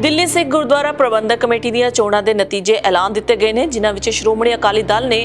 दिल्ली सिख गुरुद्वारा प्रबंधक कमेटी ਦੀਆਂ ਚੋਣਾਂ ਦੇ ਨਤੀਜੇ ਐਲਾਨ ਦਿੱਤੇ ਗਏ ਨੇ, ਜਿਨ੍ਹਾਂ ਵਿੱਚ ਸ਼੍ਰੋਮਣੀ ਅਕਾਲੀ ਦਲ ਨੇ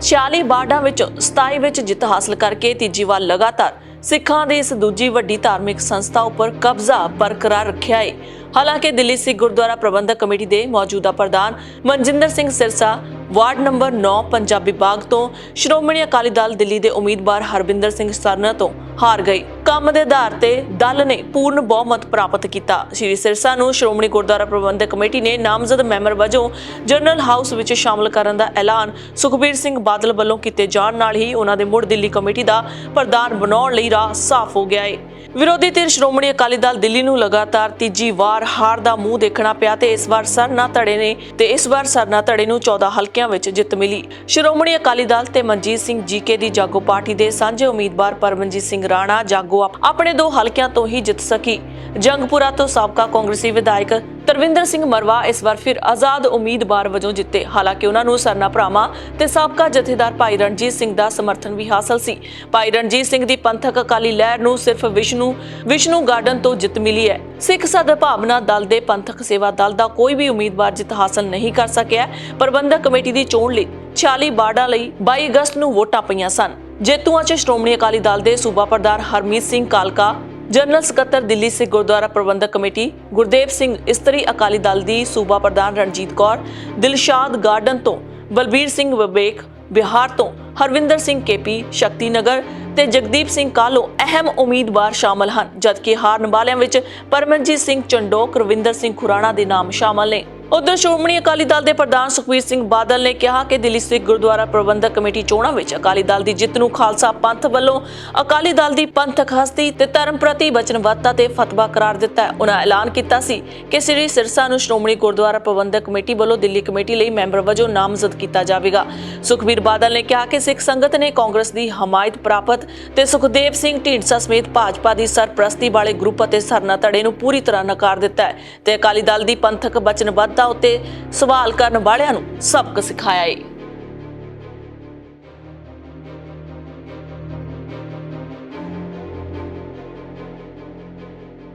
46 ਵਾਰਡਾਂ ਵਿੱਚ 27 ਵਿੱਚ ਜਿੱਤ ਹਾਸਲ ਕਰਕੇ ਤੀਜੀ ਵਾਰ ਲਗਾਤਾਰ ਸਿੱਖਾਂ ਦੀ ਇਸ ਦੂਜੀ ਵੱਡੀ ਧਾਰਮਿਕ ਸੰਸਥਾ ਉੱਪਰ ਕਬਜ਼ਾ ਬਰਕਰਾਰ ਰੱਖਿਆ ਹੈ। ਹਾਲਾਂਕਿ ਦਿੱਲੀ ਸਿੱਖ ਗੁਰਦੁਆਰਾ ਪ੍ਰਬੰਧਕ ਕਮੇਟੀ ਦੇ ਮੌਜੂਦਾ ਪ੍ਰਧਾਨ ਮਨਜਿੰਦਰ ਸਿੰਘ ਸਿਰਸਾ ਵਾਰਡ ਨੰਬਰ 9 ਪੰਜਾਬੀ ਬਾਗ ਤੋਂ ਸ਼੍ਰੋਮਣੀ ਅਕਾਲੀ ਦਲ ਦਿੱਲੀ ਦੇ ਉਮੀਦਵਾਰ ਹਰਬਿੰਦਰ ਸਿੰਘ ਸਰਨਾ ਤੋਂ ਹਾਰ ਗਏ। ਕੰਮ ਦੇ ਆਧਾਰ ਤੇ ਦਲ ਨੇ ਪੂਰਨ ਬਹੁਮਤ ਪ੍ਰਾਪਤ ਕੀਤਾ। ਸ਼੍ਰੀ ਸਿਰਸਾ ਨੂੰ ਸ਼੍ਰੋਮਣੀ ਗੁਰਦੁਆਰਾ ਪ੍ਰਬੰਧਕ ਕਮੇਟੀ ਨੇ ਨਾਮਜ਼ਦ ਮੈਂਬਰ ਵਜੋਂ ਜਨਰਲ ਹਾਊਸ ਵਿੱਚ ਸ਼ਾਮਲ ਕਰਨ ਦਾ ਐਲਾਨ ਸੁਖਬੀਰ ਸਿੰਘ ਬਾਦਲ ਵੱਲੋਂ ਕੀਤੇ ਜਾਣ ਨਾਲ ਹੀ ਉਹਨਾਂ ਦੇ ਮੁੜ ਦਿੱਲੀ ਕਮੇਟੀ ਦਾ ਪ੍ਰਧਾਨ ਬਣਾਉਣ ਲਈ ਰਾਹ ਸਾਫ਼ ਹੋ ਗਿਆ ਹੈ। ਵਿਰੋਧੀ ਧਿਰ ਸ਼੍ਰੋਮਣੀ ਅਕਾਲੀ ਦਲ ਦਿੱਲੀ ਨੂੰ ਲਗਾਤਾਰ ਤੀਜੀ ਵਾਰ ਹਾਰ ਦਾ ਮੂੰਹ ਦੇਖਣਾ ਪਿਆ ਤੇ ਇਸ ਵਾਰ ਸਰਨਾ ਧੜੇ ਨੂੰ 14 ਹਲਕਿਆਂ ਵਿੱਚ ਜਿੱਤ ਮਿਲੀ। ਸ਼੍ਰੋਮਣੀ ਅਕਾਲੀ ਦਲ ਤੇ ਮਨਜੀਤ ਸਿੰਘ ਜੀਕੇ ਦੀ ਜਾਗੋ ਪਾਰਟੀ ਦੇ ਸਾਂਝੇ ਉਮੀਦਵਾਰ ਪਰਮਜੀਤ ਸਿੰਘ ਰਾਣਾ ਜਾਗੋ ਆਪਣੇ 2 ਹਲਕਿਆਂ ਤੋਂ ਹੀ ਜਿੱਤ ਸਕੀ। ਜੰਗਪੁਰਾ ਤੋਂ ਸਾਬਕਾ ਕਾਂਗਰਸੀ ਵਿਧਾਇਕ ਤਰਵਿੰਦਰ ਸਿੰਘ ਮਰਵਾ ਇਸ ਵਾਰ ਫਿਰ ਆਜ਼ਾਦ ਉਮੀਦਵਾਰ ਵਜੋਂ ਜਿੱਤੇ। ਹਾਲਾਂਕਿ ਉਹਨਾਂ ਨੂੰ ਸਰਨਾ ਭਰਾਵਾਂ ਤੇ ਸਾਬਕਾ ਜਥੇਦਾਰ ਭਾਈ ਰਣਜੀਤ ਸਿੰਘ ਦਾ ਸਮਰਥਨ ਵੀ ਹਾਸਲ ਸੀ। ਭਾਈ ਰਣਜੀਤ ਸਿੰਘ ਦੀ ਪੰਥਕ ਅਕਾਲੀ ਲਹਿਰ ਨੂੰ ਸਿਰਫ ਵਿਸ਼ਨੂੰ ਗਾਰਡਨ ਤੋਂ ਜਿੱਤ ਮਿਲੀ ਹੈ। ਸਿੱਖ ਸਦਭਾਵਨਾ ਦਲ ਦੇ ਪੰਥਕ ਸੇਵਾ ਦਲ ਦਾ ਕੋਈ ਵੀ ਉਮੀਦਵਾਰ ਜਿੱਤ ਹਾਸਲ ਨਹੀਂ ਕਰ ਸਕਿਆ। ਪ੍ਰਬੰਧਕ ਕਮੇਟੀ ਦੀ ਚੋਣ ਲਈ 46 ਵਾਰਡਾਂ ਲਈ 22 ਅਗਸਤ ਨੂੰ ਵੋਟਾਂ ਪਈਆਂ ਸਨ। ਜੇਤੂਆਂ 'ਚ ਸ਼੍ਰੋਮਣੀ ਅਕਾਲੀ ਦਲ ਦੇ ਸੂਬਾ ਪ੍ਰਧਾਨ ਹਰਮੀਤ ਸਿੰਘ ਕਾਲਕਾ, ਜਨਰਲ ਸਕੱਤਰ ਦਿੱਲੀ ਸਿੱਖ ਗੁਰਦੁਆਰਾ ਪ੍ਰਬੰਧਕ ਕਮੇਟੀ ਗੁਰਦੇਵ ਸਿੰਘ, ਇਸਤਰੀ ਅਕਾਲੀ ਦਲ ਦੀ ਸੂਬਾ ਪ੍ਰਧਾਨ ਰਣਜੀਤ ਕੌਰ, ਦਿਲਸ਼ਾਦ ਗਾਰਡਨ ਤੋਂ ਬਲਬੀਰ ਸਿੰਘ ਵਿਵੇਕ, ਬਿਹਾਰ ਤੋਂ ਹਰਵਿੰਦਰ ਸਿੰਘ ਕੇਪੀ, ਸ਼ਕਤੀ ਨਗਰ ਤੇ ਜਗਦੀਪ ਸਿੰਘ ਕਾਲੋ ਅਹਿਮ ਉਮੀਦਵਾਰ ਸ਼ਾਮਲ ਹਨ, ਜਦਕਿ ਹਾਰਨ ਵਾਲਿਆਂ ਵਿੱਚ ਪਰਮਜੀਤ ਸਿੰਘ ਚੰਡੋਕ, ਰਵਿੰਦਰ ਸਿੰਘ ਖੁਰਾਣਾ ਦੇ ਨਾਮ ਸ਼ਾਮਲ ਨੇ। ਉਧਰ ਸ਼੍ਰੋਮਣੀ ਅਕਾਲੀ ਦਲ ਦੇ ਪ੍ਰਧਾਨ ਸੁਖਬੀਰ ਸਿੰਘ ਬਾਦਲ ਨੇ ਕਿਹਾ ਕਿ ਦਿੱਲੀ ਸਿੱਖ ਗੁਰਦੁਆਰਾ ਪ੍ਰਬੰਧਕ ਕਮੇਟੀ ਚੋਣਾਂ ਵਿੱਚ ਅਕਾਲੀ ਦਲ ਦੀ ਜਿੱਤ ਨੂੰ ਖਾਲਸਾ ਪੰਥ ਵੱਲੋਂ ਅਕਾਲੀ ਦਲ ਦੀ ਪੰਥਕ ਹਸਤੀ ਤੇ ਧਰਮ ਪ੍ਰਤੀ ਵਚਨਬੱਧਤਾ ਤੇ ਫਤਵਾ ਕਰਾਰ ਦਿੱਤਾ ਹੈ। ਉਹਨਾਂ ਐਲਾਨ ਕੀਤਾ ਸੀ ਕਿ ਸ੍ਰੀ ਸਿਰਸਾ ਨੂੰ ਸ਼੍ਰੋਮਣੀ ਗੁਰਦੁਆਰਾ ਪ੍ਰਬੰਧਕ ਕਮੇਟੀ ਵੱਲੋਂ ਦਿੱਲੀ ਕਮੇਟੀ ਲਈ ਮੈਂਬਰ ਵਜੋਂ ਨਾਮਜ਼ਦ ਕੀਤਾ ਜਾਵੇਗਾ। ਸੁਖਬੀਰ ਬਾਦਲ ਨੇ ਕਿਹਾ ਕਿ ਸਿੱਖ ਸੰਗਤ ਨੇ ਕਾਂਗਰਸ ਦੀ ਹਮਾਇਤ ਪ੍ਰਾਪਤ ਤੇ ਸੁਖਦੇਵ ਸਿੰਘ ਢੀਂਡਸਾ ਸਮੇਤ ਭਾਜਪਾ ਦੀ ਸਰਪ੍ਰਸਤੀ ਵਾਲੇ ਗਰੁੱਪ ਅਤੇ ਸਰਨਾ ਧੜੇ ਨੂੰ ਪੂਰੀ ਤਰ੍ਹਾਂ ਨਕਾਰ ਦਿੱਤਾ ਹੈ ਤੇ ਅਕਾਲੀ ਦਲ ਦੀ ਪੰਥਕ ਵਚਨਬੱਧਤਾ ਉੱਤੇ ਸਵਾਲ ਕਰਨ ਵਾਲਿਆਂ ਨੂੰ ਸਬਕ ਸਿਖਾਇਆ ਹੈ।